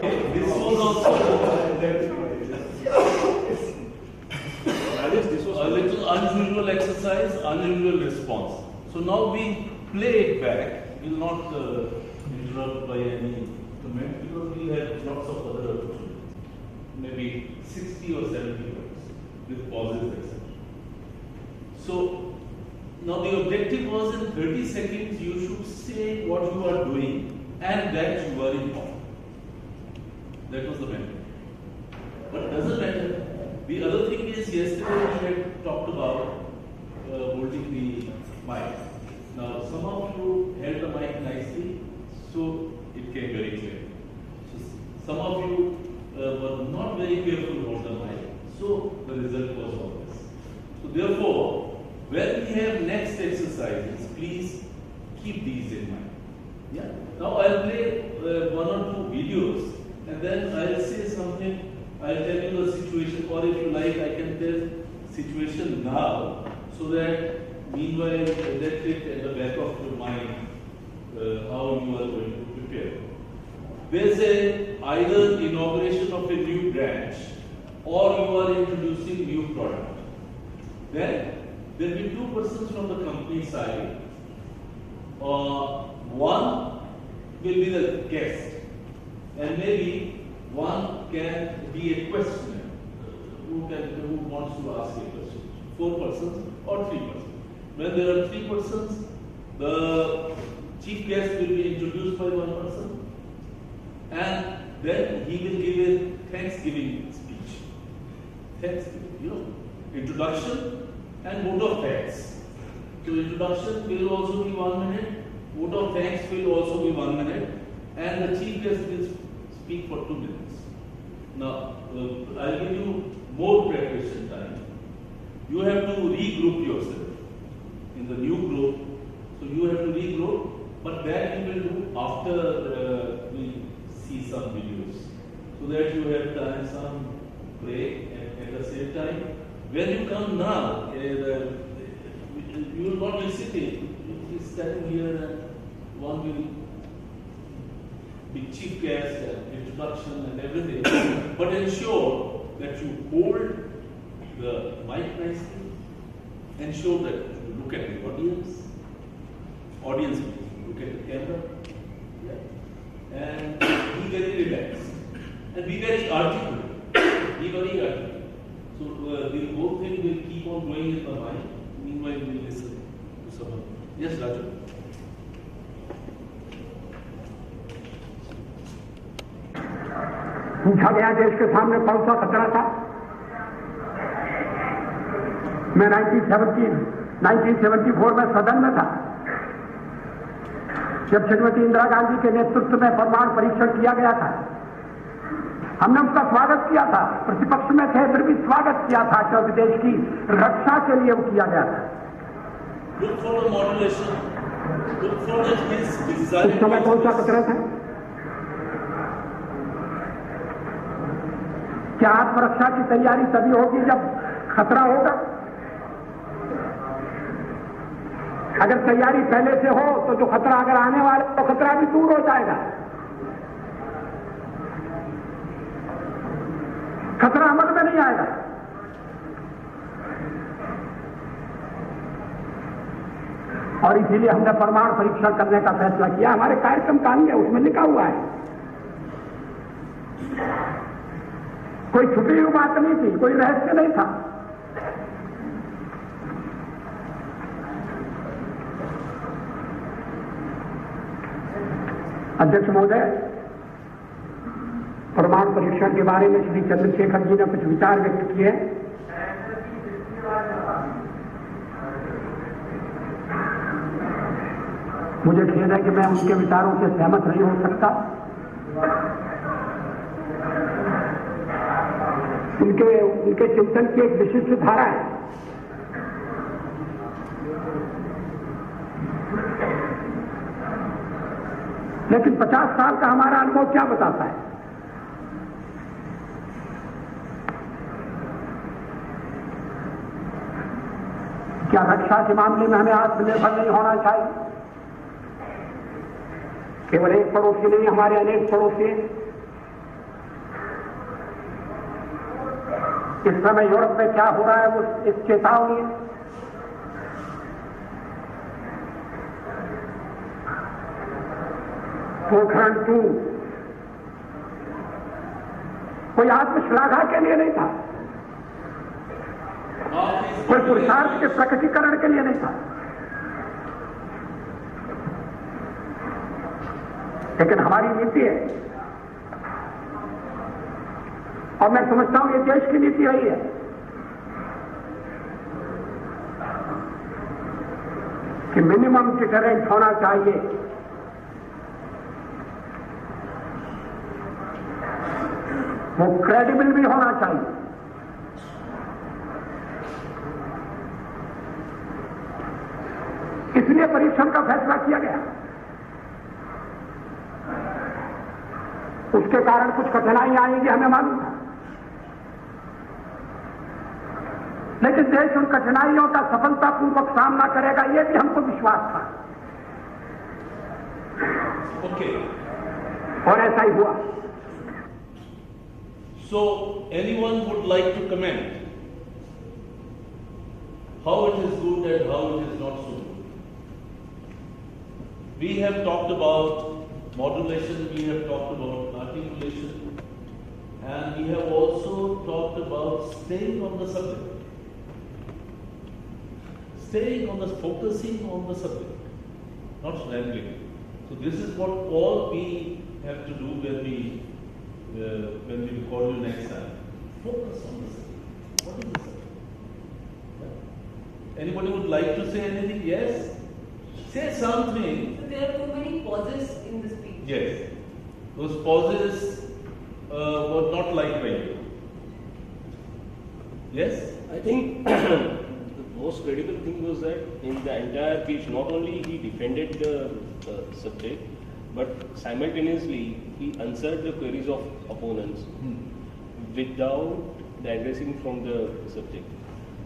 This was also this was a little unusual exercise, unusual response. So now we play it back. We will not interrupt by any comment because we have lots of other opportunities. Maybe 60 or 70 words with pauses, etc. So now the objective was in 30 seconds you should say what you are doing and that you are informed. That was the matter. But doesn't matter. The other thing is yesterday we had talked about holding the mic. Now some of you held the mic nicely, so it came very clear. So some of you were not very careful to hold the mic, so the result was obvious. So therefore, when we have next exercises, please keep these in mind. Yeah. Now I'll play one or two videos, and then I'll say something. I'll tell you the situation, or if you like, I can tell situation now, so that meanwhile let it at the back of your mind how you are going to prepare. There's either inauguration of a new branch, or you are introducing new product. Then there will be two persons from the company side. One will be the guest, and maybe one can be a questioner who wants to ask a question. 4 persons or 3 persons. When there are 3 persons, the chief guest will be introduced by one person, and then he will give a Thanksgiving speech. Thanksgiving, introduction and vote of thanks. So introduction will also be 1 minute, vote of thanks will also be 1 minute, and the chief guest will speak for 2 minutes. Now, I'll give you more preparation time. You have to regroup yourself in the new group. So you have to regroup, but that we will do after we see some videos. So that you have time, some break, and at the same time, when you come now, you will not be sitting. You will be standing here, and one will be chief guest and introduction and everything. But ensure that you hold the mic nicely. Ensure that you look at the audience. Audience, look at the camera. Yeah. And be very relaxed. And be very articulate. Be very articulate. So the whole thing will keep on going in the mind. Meanwhile, we will listen to someone. Yes, Raju. पूछा गया देश के सामने कौन सा खतरा था। मैं 1974 में सदन में था, जब श्रीमती इंदिरा गांधी के नेतृत्व में परमाणु परीक्षण किया गया था। हमने उसका स्वागत किया था, प्रतिपक्ष में थे फिर भी स्वागत किया था, क्योंकि देश की रक्षा के लिए वो किया गया था। उस समय कौन सा खतरा था? क्या आत्मरक्षा की तैयारी तभी होगी जब खतरा होगा? अगर तैयारी पहले से हो तो जो खतरा अगर आने वाला तो खतरा भी दूर हो जाएगा। खतरा अमल में नहीं आएगा। और इसीलिए हमने परमाणु परीक्षण करने का फैसला किया। हमारे कार्यक्रम का अंग है, उसमें लिखा हुआ है। कोई छुपी हुई बात नहीं थी, कोई रहस्य नहीं था। अध्यक्ष महोदय, परमाणु परीक्षण के बारे में श्री चंद्रशेखर जी ने कुछ विचार व्यक्त किए। मुझे खेद है कि मैं उनके विचारों से सहमत नहीं हो सकता। उनके चिंतन की एक विशिष्ट धारा है। लेकिन 50 साल का हमारा अनुभव क्या बताता है? क्या रक्षा के मामले में हमें आत्मनिर्भर नहीं होना चाहिए? केवल एक पड़ोसी नहीं, हमारे अनेक पड़ोसी हैं। इस समय यूरोप में क्या हो रहा है वो इस चेतावनी है। पोखरण 2 कोई आत्मश्लाघा के लिए नहीं था, कोई पुरुषार्थ के प्रकटीकरण के लिए नहीं था, लेकिन हमारी नीति है और मैं समझता हूं ये देश की नीति रही है कि मिनिमम डिटरेंट होना चाहिए। वो क्रेडिबल भी होना चाहिए। इसलिए परीक्षण का फैसला किया गया। उसके कारण कुछ कठिनाई आएंगी हमें मालूम था, लेकिन देश उन कठिनाइयों का सफलतापूर्वक सामना करेगा यह भी हमको विश्वास था। और ऐसा ही हुआ। So, anyone would like to comment how it is good and how it is not so good? We have talked about modulation, we have talked about articulation, and we have also talked about staying on the subject. Staying on the, focusing on the subject, not rambling. So this is what all we have to do when we call you next time. Focus on the subject. What is the subject? Anybody would like to say anything? Yes? Say something. So there are too many pauses in the speech. Yes. Those pauses were not liked by you. Yes? I think the most credible thing was that in the entire speech, not only he defended the subject, but simultaneously he answered the queries of opponents without digressing from the subject.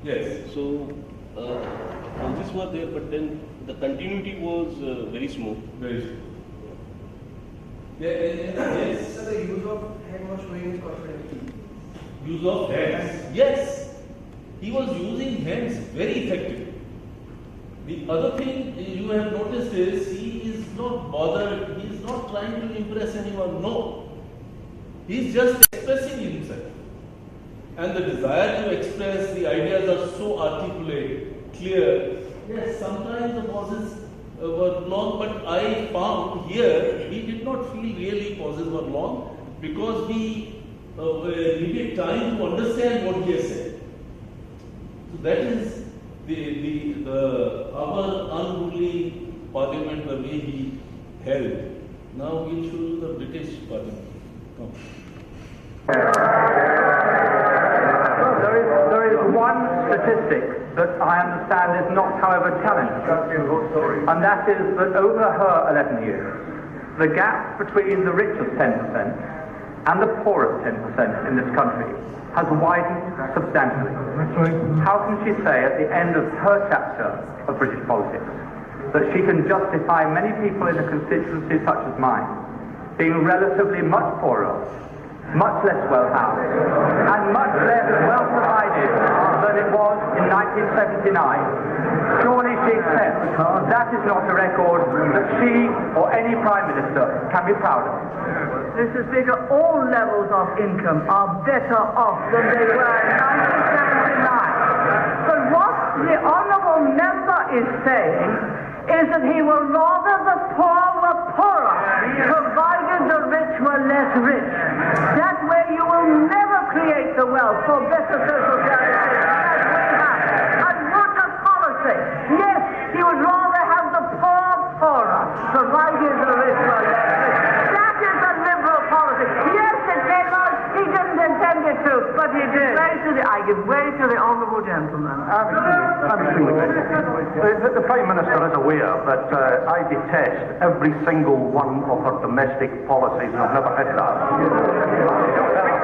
Yes. So pauses were there, but then the continuity was very smooth. Very true. Yes. So the use of hand was showing his confidence. Use of hands. Yes. He was using hands very effectively. The other thing you have noticed is he is not bothered, he is not trying to impress anyone, no. He is just expressing himself. And the desire to express, the ideas are so articulate, clear. Yes, sometimes the pauses were long, but I found here he did not feel really pauses were long because he needed time to understand what he has said. So that is our unruly parliament, the way he held. Now we'll show you the British parliament. Come. There is one statistic that I understand is not, however, challenged, and that is that over her 11 years, the gap between the richest 10% and the poorest 10% in this country has widened substantially. How can she say at the end of her chapter of British politics that she can justify many people in a constituency such as mine being relatively much poorer, much less well-housed, and much less well-provided than it was in 1979? Surely she accepts that is not a record that she or any Prime Minister can be proud of. Mr. Speaker, all levels of income are better off than they were in 1979. But what the Honourable Member is saying is that he will rather the poor were poorer, provided the rich were less rich. That way you will never create the wealth for better social services as we have. And workers' policy, yes, he would rather have the poor poorer, provided the rich were less rich. That is a liberal policy. Yes, it came out, he didn't intend it to, but he did. I give way to the Honourable Gentleman. The Prime Minister is aware that I detest every single one of her domestic policies, and I've never had that.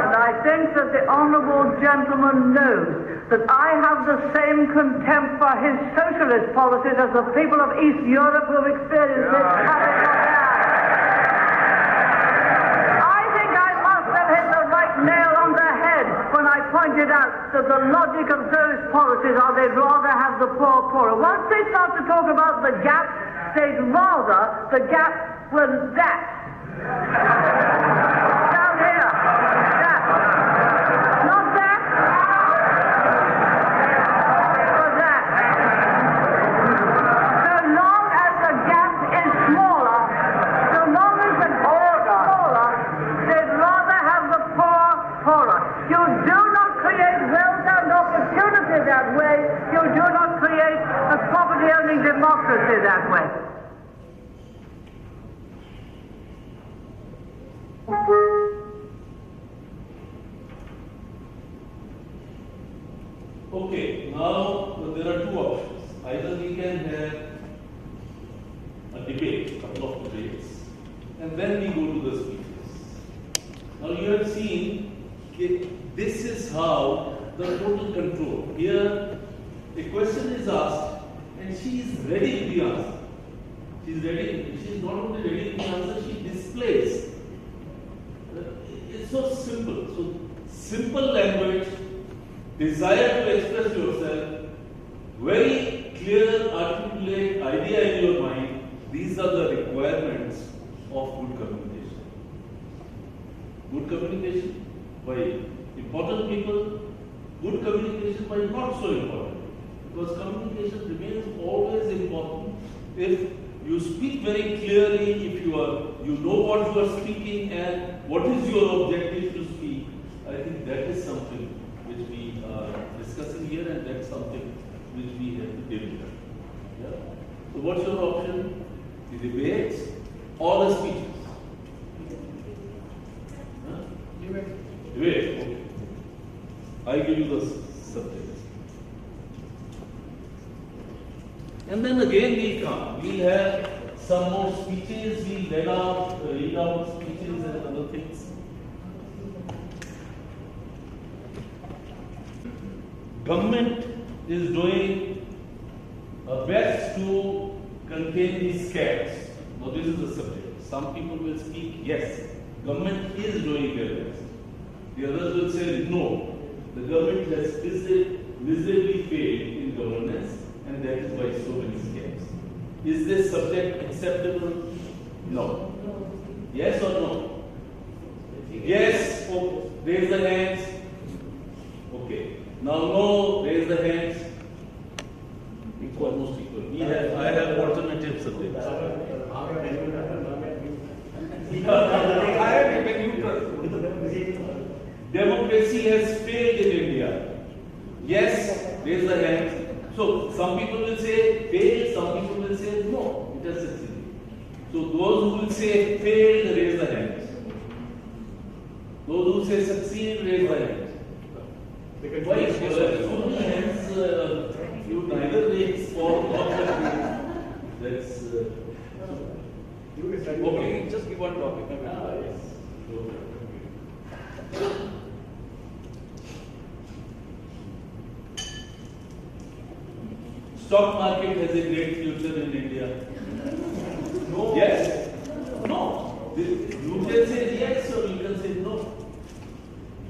And I think that the Honourable Gentleman knows that I have the same contempt for his socialist policies as the people of East Europe who have experienced it have it not had. I think I must have hit the right nail on the head when I pointed pointed out that the logic of those policies are they'd rather have the poor poorer. Once they start to talk about the gap, they'd rather the gap was that. Down here. That. Not that. But that. So long as the gap is smaller, so long as the gap is smaller, they'd rather have the poor poorer. You do not create wealth and opportunity that way. You do not create a property-owning democracy that way. Okay, now there are two options. Either we can have a debate, a couple of debates, and then we go to the speeches. Now you have seen this is how the total control. Here a question is asked and she is ready to be answered. She is ready, she is not only ready to be answered, she displays. It's so simple. So simple language, desire to express yourself, very clear, articulate idea in your mind. These are the requirements of good communication. Good communication by important people, good communication by not so important. Because communication remains always important if you speak very clearly, if you know what you are speaking and what is your objective to speak. I think that is something which we are discussing here, and that's something which we have to deal with. Yeah? So what's your option? The debates or the speeches? Huh? Debate. Okay. I give you the subject. And then again we'll come. We'll have some more speeches, we'll read out speeches and other things. Government is doing her best to contain these scares. Now this is the subject. Some people will speak, yes, government is doing their best. The others will say, no, the government has miserably failed in governance, and that is why so many scams. Is this subject acceptable? No. Yes or no? Yes. Oh, raise the hands. Okay. Now no. Raise the hands. Almost equal. I have alternative subjects. Democracy has failed in India. Yes. Raise the hands. So, some people will say failed, some people will say no, it has succeeded. So, those who will say failed, raise the hands. Those who say succeed, raise the hands. Why? So many hands, you neither raise for or that's. Okay, just give one topic. Yes. Stock market has a great future in India. No. Yes. No. You can say yes or you can say no.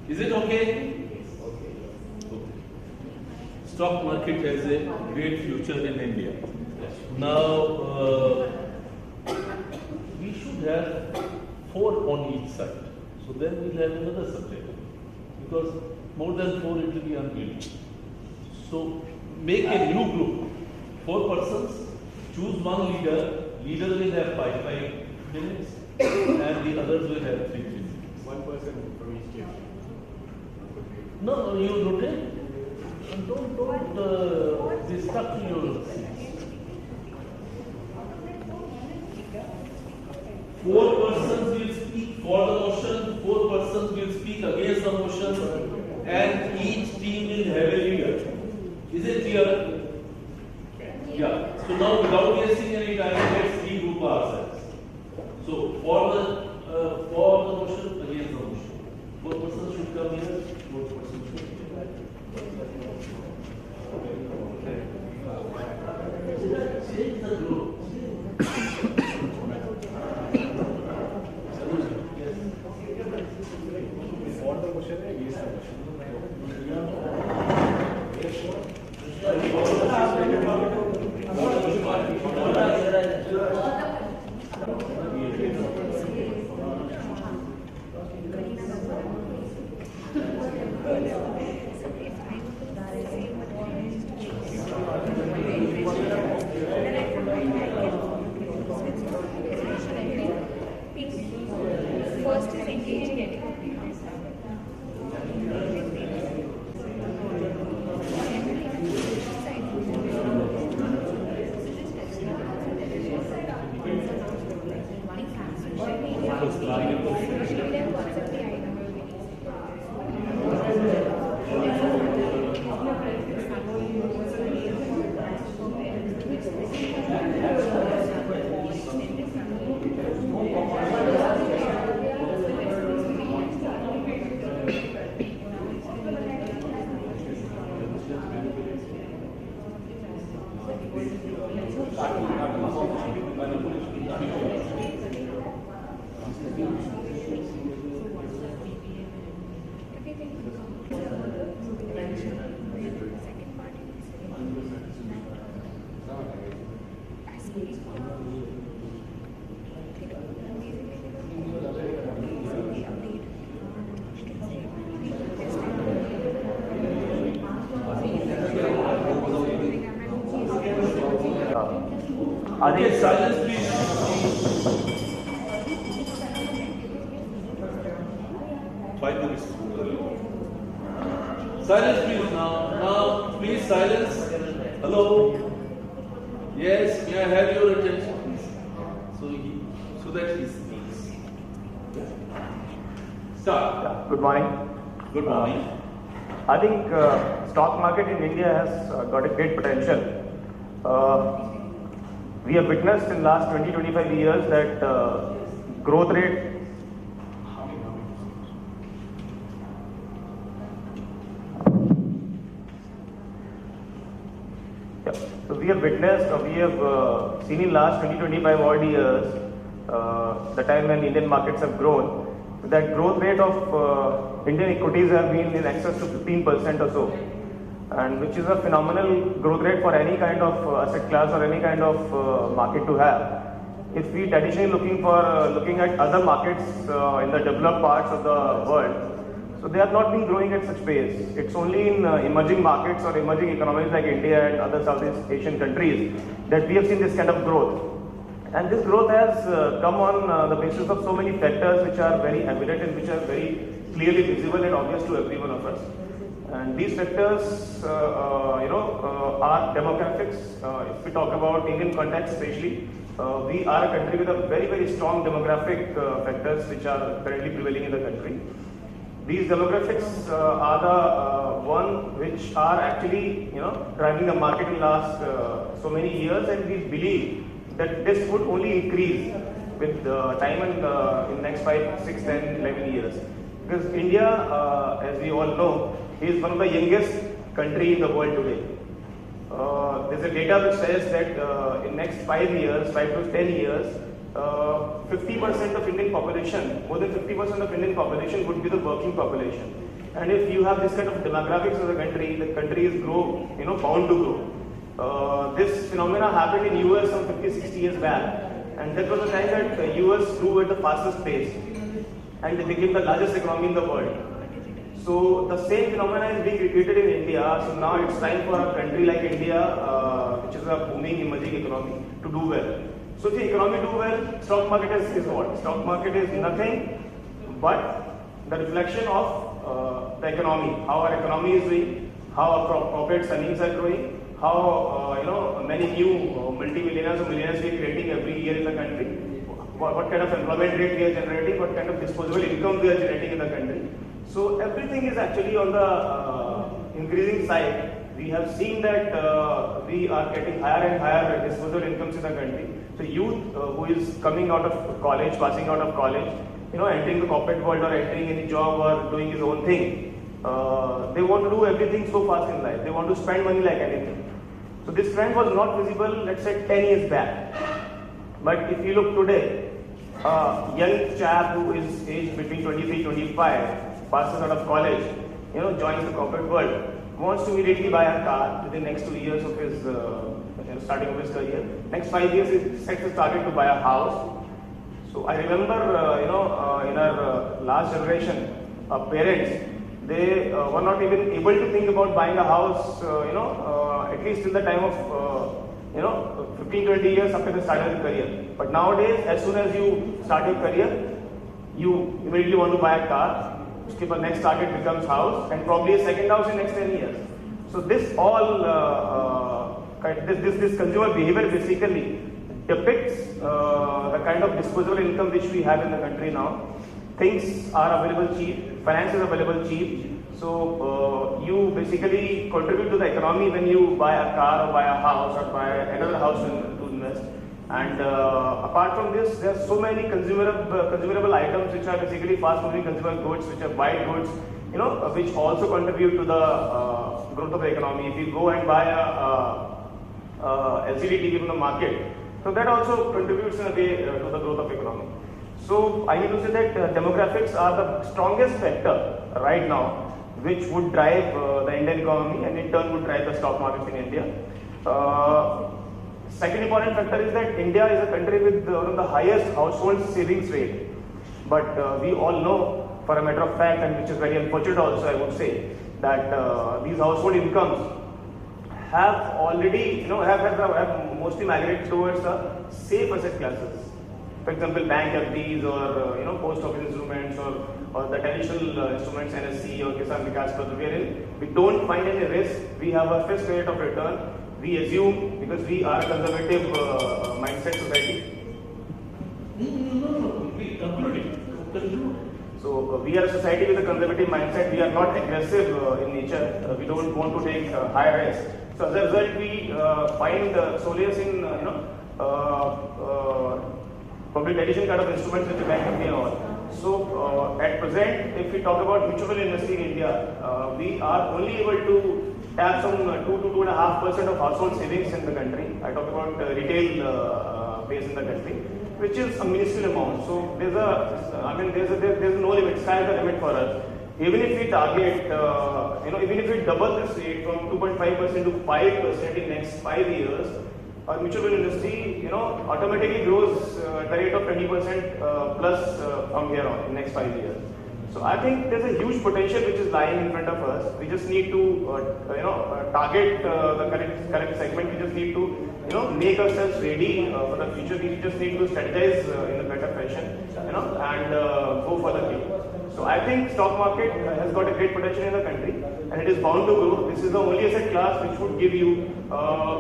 Is it okay? Okay. Stock market has a great future in India. Now, we should have 4 on each side. So then we'll have another subject. Because more than 4 it will be unwieldy. So make a new group. 4 persons, choose one leader. Leader will have 5 minutes, and the others will have 3 minutes. One person from each team. No, you rotate. And don't be stuck to your seats. 4 persons will speak for the motion, 4 persons will speak against the motion, and each team will have a leader. Is it clear? Yeah. So now, without wasting any time, let's regroup ourselves. So for the motion, against the motion, 4 persons should come here. 4 persons should come here. Change the group. For the motion, against the motion. First is engaging it. Okay, silence please. Five minutes. Silence please now. Now please silence. Hello. Yes, may I have your attention please? So that he speaks. Start. Good morning. Good morning. I think stock market in India has got a great potential. We have witnessed in last 20-25 years that growth rate. Yeah. So we have witnessed, or we have seen in last 20-25 odd years, the time when Indian markets have grown, that growth rate of Indian equities have been in excess to 15% or so, and which is a phenomenal growth rate for any kind of asset class or any kind of market to have. If we traditionally looking at other markets in the developed parts of the world, so they have not been growing at such pace. It's only in emerging markets or emerging economies like India and other Southeast Asian countries that we have seen this kind of growth. And this growth has come on the basis of so many factors which are very evident and which are very clearly visible and obvious to every one of us. And these factors, are demographics. If we talk about Indian context especially, we are a country with a very, very strong demographic factors which are currently prevailing in the country. These demographics are the one which are actually, driving the market in last so many years, and we believe that this would only increase with time and in next 5, 6, 10, 11 years. Because India, as we all know, is one of the youngest country in the world today. There's a data which says that in next 5 years, 5 to 10 years, 50% of Indian population, more than 50% of Indian population would be the working population. And if you have this kind of demographics of the country is bound to grow. This phenomena happened in US some 50-60 years back, and that was the time that the US grew at the fastest pace, and they became the largest economy in the world. So the same phenomena is being repeated in India. So now it's time for a country like India, which is a booming emerging economy, to do well. So if the economy do well, stock market is what? Stock market is nothing but the reflection of the economy, how our economy is doing, how our corporate earnings are growing, how many new multi-millionaires or millionaires we are creating every year in the country, what kind of employment rate we are generating, what kind of disposable income we are generating in the country. So everything is actually on the increasing side. We have seen that we are getting higher and higher disposable incomes in the country. So youth who is coming out of college, passing out of college, entering the corporate world or entering any job or doing his own thing, they want to do everything so fast in life. They want to spend money like anything. So this trend was not visible, let's say 10 years back. But if you look today, a young chap who is aged between 23, 25, passes out of college, joins the corporate world, wants to immediately buy a car within the next 2 years of his starting of his career. Next 5 years, he sets his target to buy a house. So I remember, in our last generation, our parents, they were not even able to think about buying a house, at least till the time of 15-20 years after they started their career. But nowadays, as soon as you start your career, you immediately want to buy a car. The next target becomes house, and probably a second house in next 10 years. So this all, this consumer behavior basically depicts the kind of disposable income which we have in the country now. Things are available cheap, finance is available cheap. So you basically contribute to the economy when you buy a car or buy a house or buy another house to invest. And apart from this, there are so many consumable items which are basically fast-moving consumer goods, which are white goods, which also contribute to the growth of the economy. If you go and buy a LCD TV from the market, so that also contributes in a way to the growth of economy. So I need to say that demographics are the strongest factor right now, which would drive the Indian economy and in turn would drive the stock markets in India. Second important factor is that India is a country with one of the highest household savings rate. But we all know, for a matter of fact, and which is very unfortunate also, I would say, that these household incomes have already, have mostly migrated towards the safe asset classes. For example, bank FDs or post office instruments or the traditional instruments, NSC or Kisan Vikas Padra, wherein we don't find any risk. We have a fixed rate of return. We assume, because we are a conservative mindset society. No, conclude. So we are a society with a conservative mindset. We are not aggressive in nature. We don't want to take high risk. So as a result, we find solace in public edition kind of instruments which the bank company all. So at present, if we talk about mutual investing in India, we are only able to tap some 2 to 2.5% of household savings in the country. I talk about retail base in the country, which is a minuscule amount. So there's no limit. Sky is the limit for us. Even if we target, even if we double this rate from 2.5% to 5% in next 5 years, our mutual fund industry, automatically grows at the rate of 20% plus from here on in next 5 years. So I think there's a huge potential which is lying in front of us. We just need to, target the correct segment. We just need to, make ourselves ready for the future. We just need to strategize in a better fashion, and go for the game. So I think stock market has got a great potential in the country, and it is bound to grow. This is the only asset class which would give you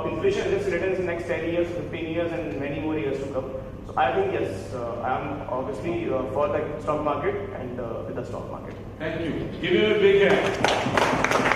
inflation-adjusted returns in the next 10 years, 15 years, and many more years to come. So I think yes, I am obviously for the stock market and with the stock market. Thank you. Give him a big hand.